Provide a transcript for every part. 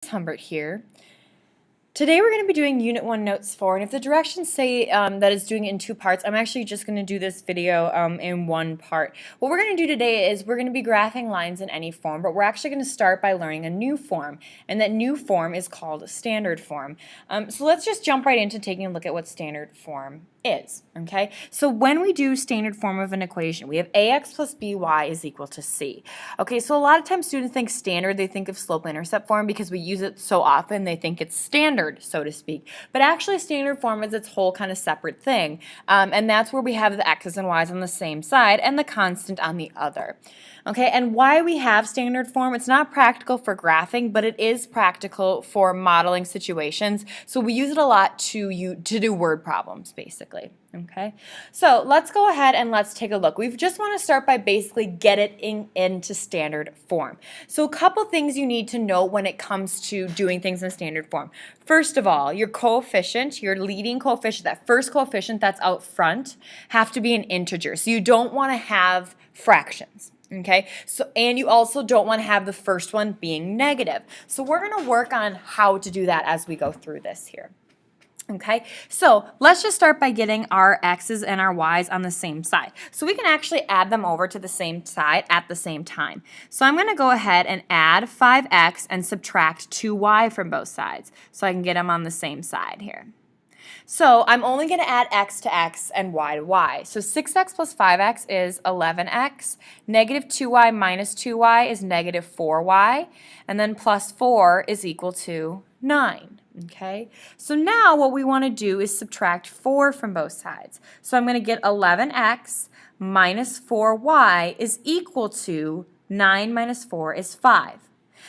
Humbert here. Today we're going to be doing Unit 1 Notes 4, and if the directions say that it's doing it in two parts, I'm actually just going to do this video in one part. What we're going to do today is we're going to be graphing lines in any form, but we're actually going to start by learning a new form, and that new form is called standard form. So let's just jump right into taking a look at what standard form is. Okay, so when we do standard form of an equation, we have ax plus by is equal to c. Okay, so a lot of times students think standard, they think of slope-intercept form because we use it so often, they think it's standard, so to speak. But actually standard form is its whole kind of separate thing, and that's where we have the x's and y's on the same side and the constant on the other. Okay, and why we have standard form, it's not practical for graphing, but it is practical for modeling situations. So we use it a lot to do word problems, basically. Okay, so let's go ahead and let's take a look. We just want to start by basically getting into standard form. So a couple things you need to know when it comes to doing things in standard form. First of all, your coefficient, your leading coefficient, that first coefficient that's out front, have to be an integer. So you don't want to have fractions. Okay, so and you also don't want to have the first one being negative. So we're going to work on how to do that as we go through this here. Okay, so let's just start by getting our x's and our y's on the same side. So we can actually add them over to the same side at the same time. So I'm going to go ahead and add 5x and subtract 2y from both sides so I can get them on the same side here. So I'm only going to add x to x and y to y. So 6x plus 5x is 11x. Negative 2y minus 2y is negative 4y. And then plus 4 is equal to 9. Okay, so now what we want to do is subtract 4 from both sides. So I'm going to get 11x minus 4y is equal to 9 minus 4 is 5.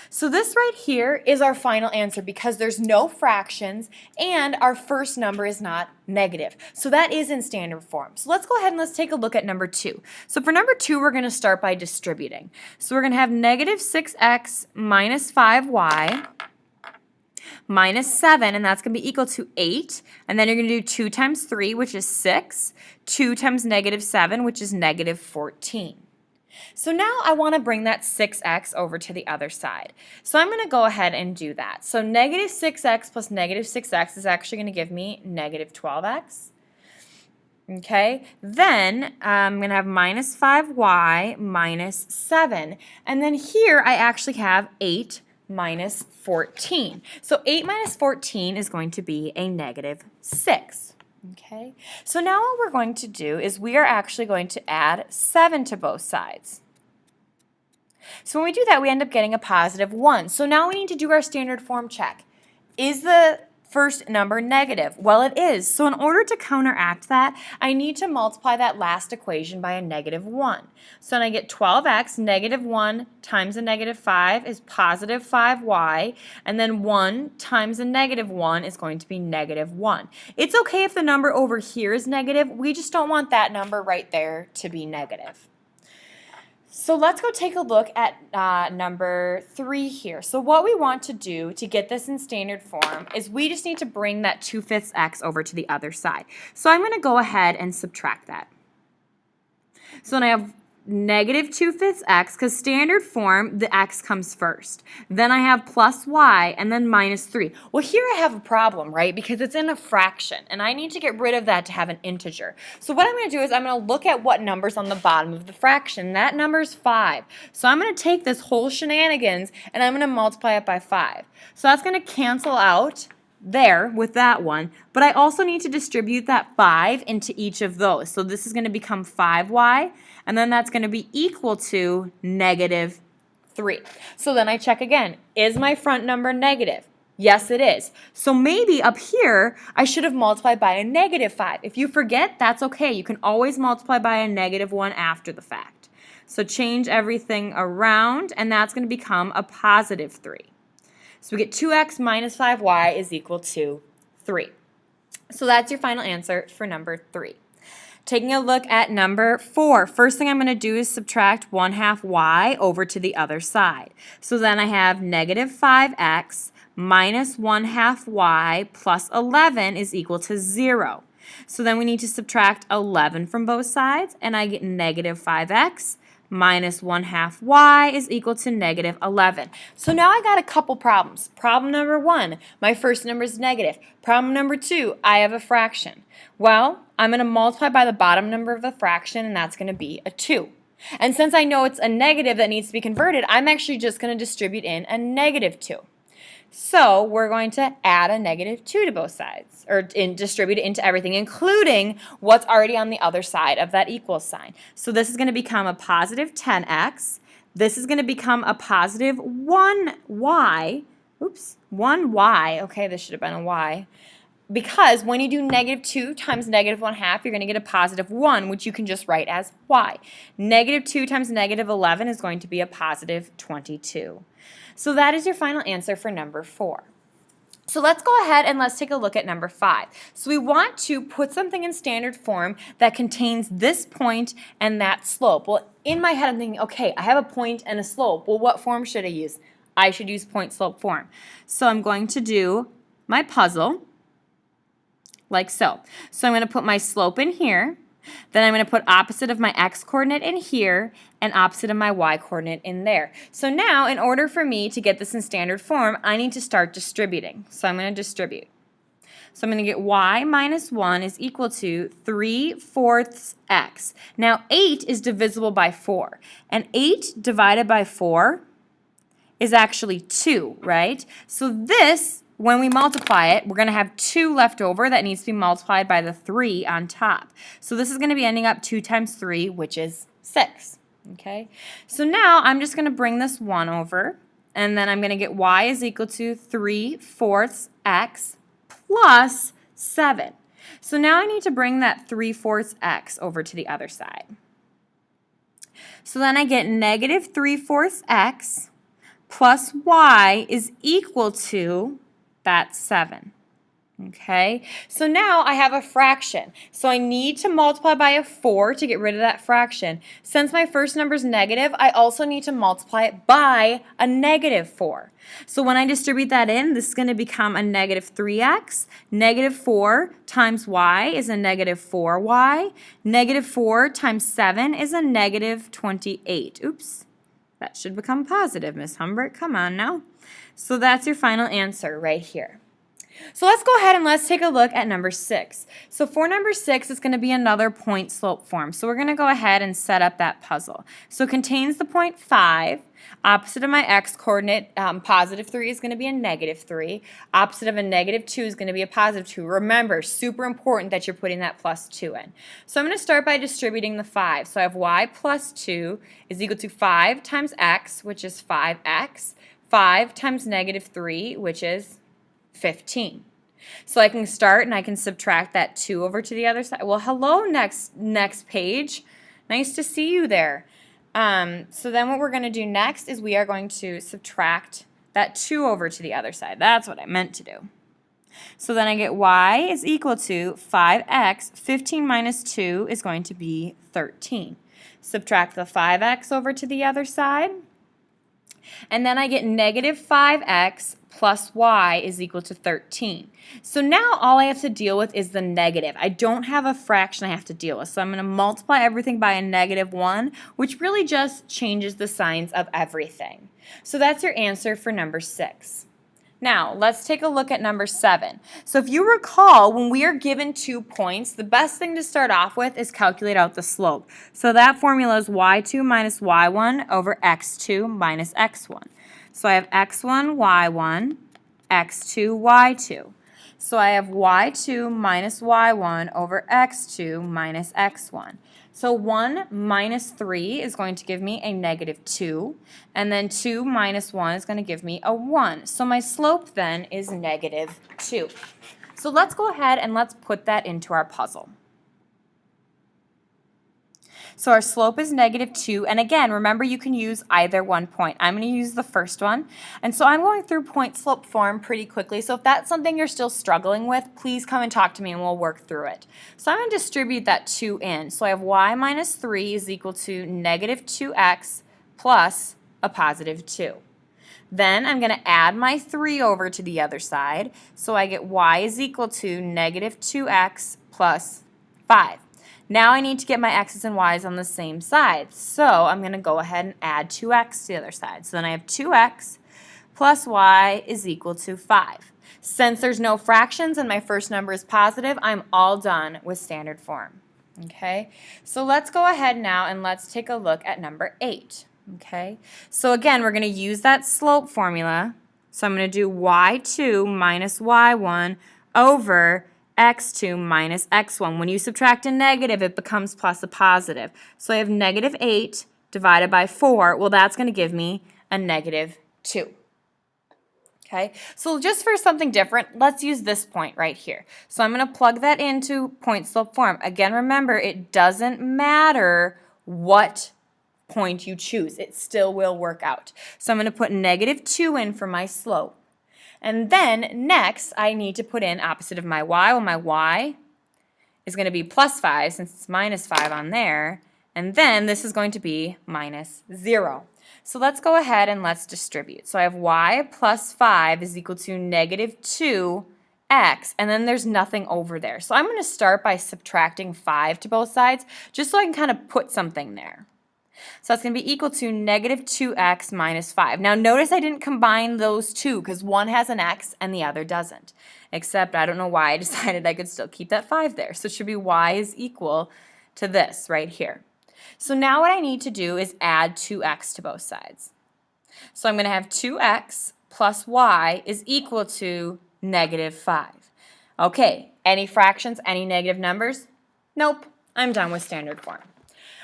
So this right here is our final answer because there's no fractions and our first number is not negative. So that is in standard form. So let's go ahead and let's take a look at number 2. So for number 2, we're going to start by distributing. So we're going to have negative 6x minus 5y minus 7, and that's going to be equal to 8. And then you're going to do 2 times 3, which is 6. 2 times negative 7, which is negative 14. So now I want to bring that 6x over to the other side. So I'm going to go ahead and do that. So negative 6x plus negative 6x is actually going to give me negative 12x. Okay, then I'm going to have minus 5y minus 7. And then here I actually have 8 minus 14. So 8 minus 14 is going to be a negative 6. Okay, so now what we're going to do is we are actually going to add 7 to both sides. So when we do that, we end up getting a positive 1. So now we need to do our standard form check. Is the first number negative? Well, it is. So in order to counteract that, I need to multiply that last equation by a negative 1. So then I get 12x, negative 1 times a negative 5 is positive 5y, and then 1 times a negative 1 is going to be negative 1. It's okay if the number over here is negative. We just don't want that number right there to be negative. So let's go take a look at number 3 here. So what we want to do to get this in standard form is we just need to bring that 2/5 x over to the other side. So I'm going to go ahead and subtract that. So then I have negative 2/5 x, because standard form, the x comes first. Then I have plus y, and then minus 3. Well, here I have a problem, right? Because it's in a fraction, and I need to get rid of that to have an integer. So what I'm going to do is I'm going to look at what number's on the bottom of the fraction. That number's 5. So I'm going to take this whole shenanigans, and I'm going to multiply it by 5. So that's going to cancel out there with that one, but I also need to distribute that 5 into each of those. So this is going to become 5y, and then that's going to be equal to negative 3. So then I check again. Is my front number negative? Yes, it is. So maybe up here, I should have multiplied by a negative 5. If you forget, that's okay. You can always multiply by a negative 1 after the fact. So change everything around, and that's going to become a positive 3. So we get 2x minus 5y is equal to 3. So that's your final answer for number 3. Taking a look at number 4, first thing I'm going to do is subtract 1/2 y over to the other side. So then I have negative 5x minus 1/2 y plus 11 is equal to 0. So then we need to subtract 11 from both sides, and I get negative 5x minus 1/2 y is equal to negative 11. So now I got a couple problems. Problem number 1, my first number is negative. Problem number 2, I have a fraction. Well, I'm going to multiply by the bottom number of the fraction, and that's going to be a 2. And since I know it's a negative that needs to be converted, I'm actually just going to distribute in a negative 2. So we're going to add a negative 2 to both sides, or distribute it into everything, including what's already on the other side of that equal sign. So this is going to become a positive 10x. This is going to become a positive 1y. Oops, 1y. Okay, this should have been a y. Because when you do negative 2 times negative 1/2, you're going to get a positive 1, which you can just write as y. Negative 2 times negative 11 is going to be a positive 22. So that is your final answer for number 4. So let's go ahead and let's take a look at number 5. So we want to put something in standard form that contains this point and that slope. Well, in my head I'm thinking, okay, I have a point and a slope. Well, what form should I use? I should use point-slope form. So I'm going to do my puzzle like so. So I'm going to put my slope in here, then I'm going to put opposite of my x-coordinate in here, and opposite of my y-coordinate in there. So now, in order for me to get this in standard form, I need to start distributing. So I'm going to distribute. So I'm going to get y minus 1 is equal to 3/4 x. Now 8 is divisible by 4, and 8 divided by 4 is actually 2, right? So this, when we multiply it, we're going to have 2 left over that needs to be multiplied by the 3 on top. So this is going to be ending up 2 times 3, which is 6. Okay? So now I'm just going to bring this 1 over, and then I'm going to get y is equal to 3/4 x plus 7. So now I need to bring that 3/4 x over to the other side. So then I get negative 3/4 x plus y is equal to that 7. Okay, so now I have a fraction. So I need to multiply by a 4 to get rid of that fraction. Since my first number is negative, I also need to multiply it by a negative 4. So when I distribute that in, this is going to become a negative 3x. Negative 4 times y is a negative 4y. Negative 4 times 7 is a negative 28. Oops. That should become positive, Miss Humbert. Come on now. So that's your final answer right here. So let's go ahead and let's take a look at number 6. So for number 6, it's going to be another point slope form. So we're going to go ahead and set up that puzzle. So it contains the point 5. Opposite of my x-coordinate, positive 3 is going to be a negative 3. Opposite of a negative 2 is going to be a positive 2. Remember, super important that you're putting that plus 2 in. So I'm going to start by distributing the 5. So I have y plus 2 is equal to 5 times x, which is 5x. 5 times negative 3, which is 15. So I can start and I can subtract that 2 over to the other side. Well, hello, next page. Nice to see you there. So then what we're going to do next is we are going to subtract that 2 over to the other side. That's what I meant to do. So then I get y is equal to 5x. 15 minus 2 is going to be 13. Subtract the 5x over to the other side. And then I get negative 5x plus y is equal to 13. So now all I have to deal with is the negative. I don't have a fraction I have to deal with. So I'm going to multiply everything by a negative 1, which really just changes the signs of everything. So that's your answer for number 6. Now, let's take a look at number 7. So if you recall, when we are given 2 points, the best thing to start off with is calculate out the slope. So that formula is y2 minus y1 over x2 minus x1. So I have x1, y1, x2, y2. So I have y2 minus y1 over x2 minus x1. So 1 minus 3 is going to give me a negative 2, and then 2 minus 1 is going to give me a 1. So my slope then is negative 2. So let's go ahead and let's put that into our puzzle. So our slope is negative 2, and again, remember you can use either one point. I'm going to use the first one, and so I'm going through point slope form pretty quickly, so if that's something you're still struggling with, please come and talk to me and we'll work through it. So I'm going to distribute that 2 in. So I have y minus 3 is equal to negative 2x plus a positive 2. Then I'm going to add my 3 over to the other side, so I get y is equal to negative 2x plus 5. Now I need to get my x's and y's on the same side. So I'm going to go ahead and add 2x to the other side. So then I have 2x plus y is equal to 5. Since there's no fractions and my first number is positive, I'm all done with standard form. Okay, so let's go ahead now and let's take a look at number 8. Okay, so again, we're going to use that slope formula. So I'm going to do y2 minus y1 over x2 minus x1. When you subtract a negative, it becomes plus a positive. So I have negative 8 divided by 4. Well, that's going to give me a negative 2. Okay, so just for something different, let's use this point right here. So I'm going to plug that into point slope form. Again, remember, it doesn't matter what point you choose. It still will work out. So I'm going to put negative 2 in for my slope. And then next, I need to put in opposite of my y. Well, my y is going to be plus 5 since it's minus 5 on there. And then this is going to be minus 0. So let's go ahead and let's distribute. So I have y plus 5 is equal to negative 2x, and then there's nothing over there. So I'm going to start by subtracting 5 to both sides, just so I can kind of put something there. So that's going to be equal to negative 2x minus 5. Now notice I didn't combine those two because one has an x and the other doesn't. Except I don't know why I decided I could still keep that 5 there. So it should be y is equal to this right here. So now what I need to do is add 2x to both sides. So I'm going to have 2x plus y is equal to negative 5. Okay, any fractions, any negative numbers? Nope, I'm done with standard form.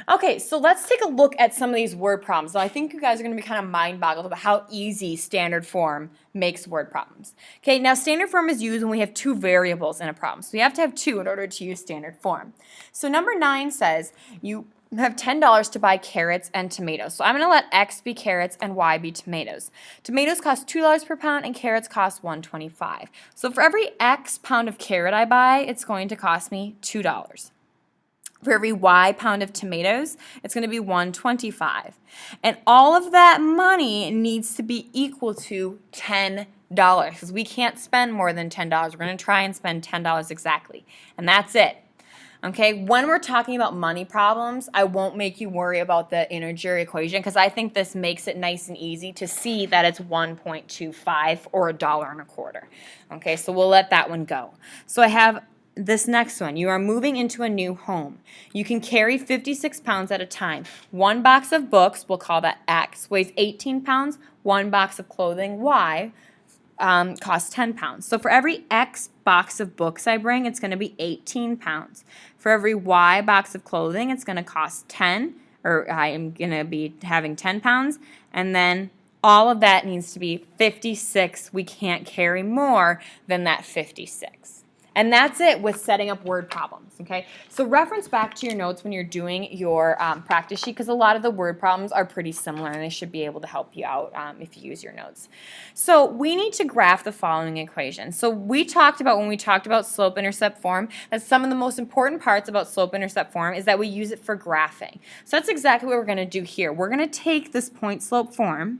Okay, so let's take a look at some of these word problems. Now, I think you guys are going to be kind of mind-boggled about how easy standard form makes word problems. Okay, now standard form is used when we have two variables in a problem. So we have to have two in order to use standard form. So number 9 says you have $10 to buy carrots and tomatoes. So I'm going to let X be carrots and Y be tomatoes. Tomatoes cost $2 per pound and carrots cost $1.25. So for every X pound of carrot I buy, it's going to cost me $2. For every Y pound of tomatoes, it's going to be $1.25. And all of that money needs to be equal to $10 because we can't spend more than $10. We're going to try and spend $10 exactly. And that's it. Okay, when we're talking about money problems, I won't make you worry about the integer equation because I think this makes it nice and easy to see that it's 1.25 or $1.25. Okay, so we'll let that one go. So I have this next one. You are moving into a new home. You can carry 56 pounds at a time. One box of books, we'll call that X, weighs 18 pounds. One box of clothing, Y, costs 10 pounds. So for every X box of books I bring, it's going to be 18 pounds. For every Y box of clothing, it's going to cost 10, or I am going to be having 10 pounds. And then all of that needs to be 56. We can't carry more than that 56. And that's it with setting up word problems, okay? So reference back to your notes when you're doing your practice sheet because a lot of the word problems are pretty similar and they should be able to help you out if you use your notes. So we need to graph the following equation. So we talked about, when we talked about slope-intercept form, that some of the most important parts about slope-intercept form is that we use it for graphing. So that's exactly what we're going to do here. We're going to take this point-slope form,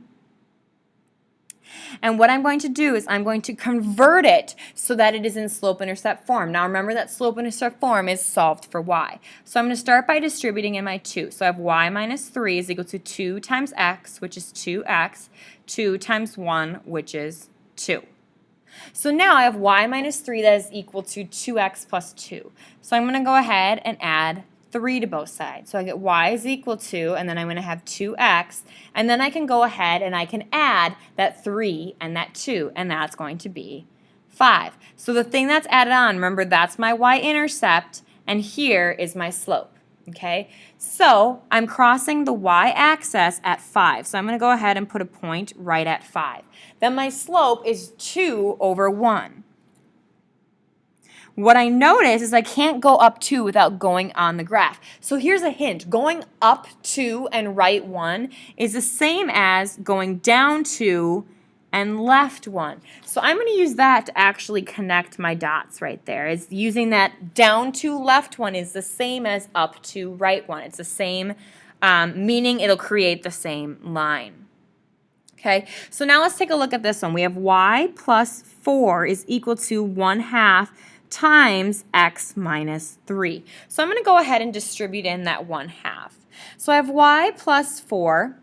and what I'm going to do is I'm going to convert it so that it is in slope-intercept form. Now remember that slope-intercept form is solved for y. So I'm going to start by distributing in my 2. So I have y minus 3 is equal to 2 times x, which is 2x, 2 times 1, which is 2. So now I have y minus 3 that is equal to 2x plus 2. So I'm going to go ahead and add 3 to both sides. So I get y is equal to, and then I'm going to have 2x, and then I can go ahead and I can add that 3 and that 2, and that's going to be 5. So the thing that's added on, remember that's my y-intercept, and here is my slope. Okay, so I'm crossing the y-axis at 5. So I'm going to go ahead and put a point right at 5. Then my slope is 2 over 1. What I notice is I can't go up 2 without going on the graph. So here's a hint. Going up 2 and right 1 is the same as going down 2 and left 1. So I'm going to use that to actually connect my dots right there. It's using that down 2 left 1 is the same as up 2 right 1. It's the same, meaning it'll create the same line. Okay, so now let's take a look at this one. We have y plus 4 is equal to 1/2 times x minus 3. So I'm going to go ahead and distribute in that 1/2. So I have y plus 4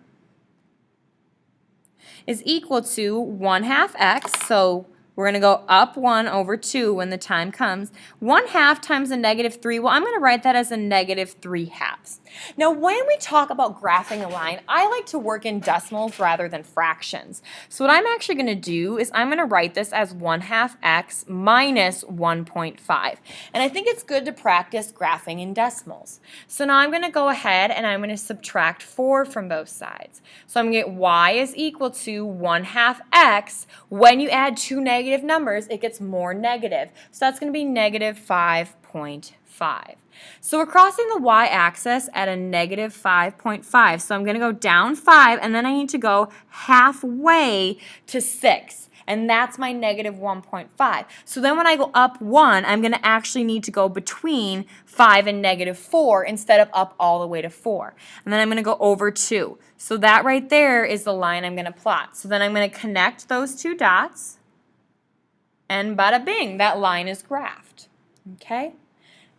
is equal to 1/2 x, so we're going to go up 1 over 2 when the time comes. 1/2 times a negative 3, well, I'm going to write that as a negative 3/2. Now, when we talk about graphing a line, I like to work in decimals rather than fractions. So what I'm actually going to do is I'm going to write this as 1/2 x minus 1.5. And I think it's good to practice graphing in decimals. So now I'm going to go ahead and I'm going to subtract 4 from both sides. So I'm going to get y is equal to 1/2 x. When you add two negative numbers, it gets more negative. So that's going to be negative 5.5. So we're crossing the y-axis at a negative 5.5. So I'm going to go down 5, and then I need to go halfway to 6. And that's my negative 1.5. So then when I go up 1, I'm going to actually need to go between 5 and negative 4 instead of up all the way to 4. And then I'm going to go over 2. So that right there is the line I'm going to plot. So then I'm going to connect those two dots, and bada bing, that line is graphed. Okay?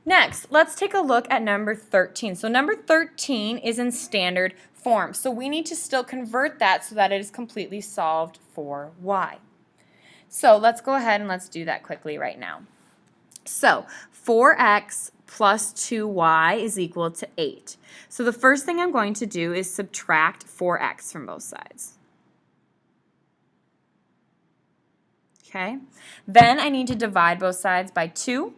Next, let's take a look at number 13. So number 13 is in standard form. So we need to still convert that so that it is completely solved for y. So let's go ahead and let's do that quickly right now. So 4x plus 2y is equal to 8. So the first thing I'm going to do is subtract 4x from both sides. Okay. Then I need to divide both sides by 2.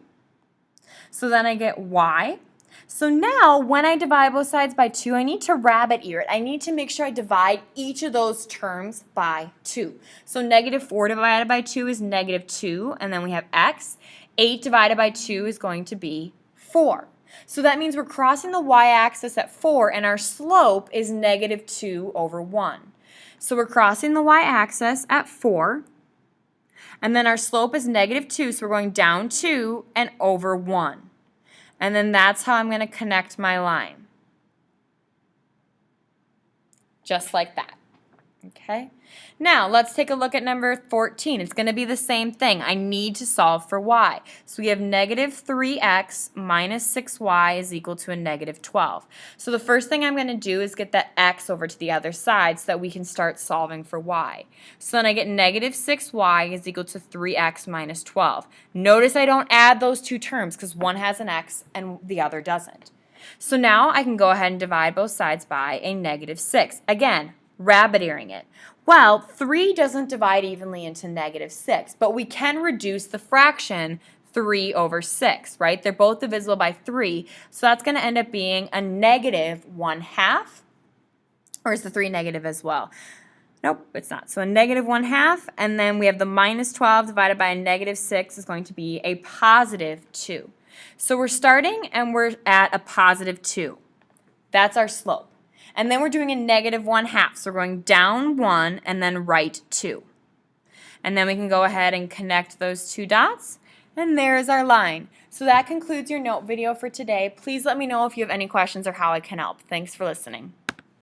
So then I get y. So now when I divide both sides by 2, I need to rabbit ear it. I need to make sure I divide each of those terms by 2. So negative 4 divided by 2 is negative 2, and then we have x. 8 divided by 2 is going to be 4. So that means we're crossing the y-axis at 4, and our slope is negative 2 over 1. So we're crossing the y-axis at 4, and then our slope is negative 2, so we're going down 2 and over 1. And then that's how I'm going to connect my line. Just like that. Okay? Now, let's take a look at number 14. It's going to be the same thing. I need to solve for y. So we have negative 3x minus 6y is equal to a negative 12. So the first thing I'm going to do is get that x over to the other side so that we can start solving for y. So then I get negative 6y is equal to 3x minus 12. Notice I don't add those two terms because one has an x and the other doesn't. So now I can go ahead and divide both sides by a negative 6. Again, rabbit earing it. Well, 3 doesn't divide evenly into negative 6, but we can reduce the fraction 3 over 6, right? They're both divisible by 3, so that's going to end up being a negative 1/2, or is the 3 negative as well? Nope, it's not. So a negative 1/2, and then we have the minus 12 divided by a negative 6 is going to be a positive 2. So we're starting and we're at a positive 2. That's our slope. And then we're doing a negative 1/2, so we're going down 1 and then right 2. And then we can go ahead and connect those two dots, and there is our line. So that concludes your note video for today. Please let me know if you have any questions or how I can help. Thanks for listening.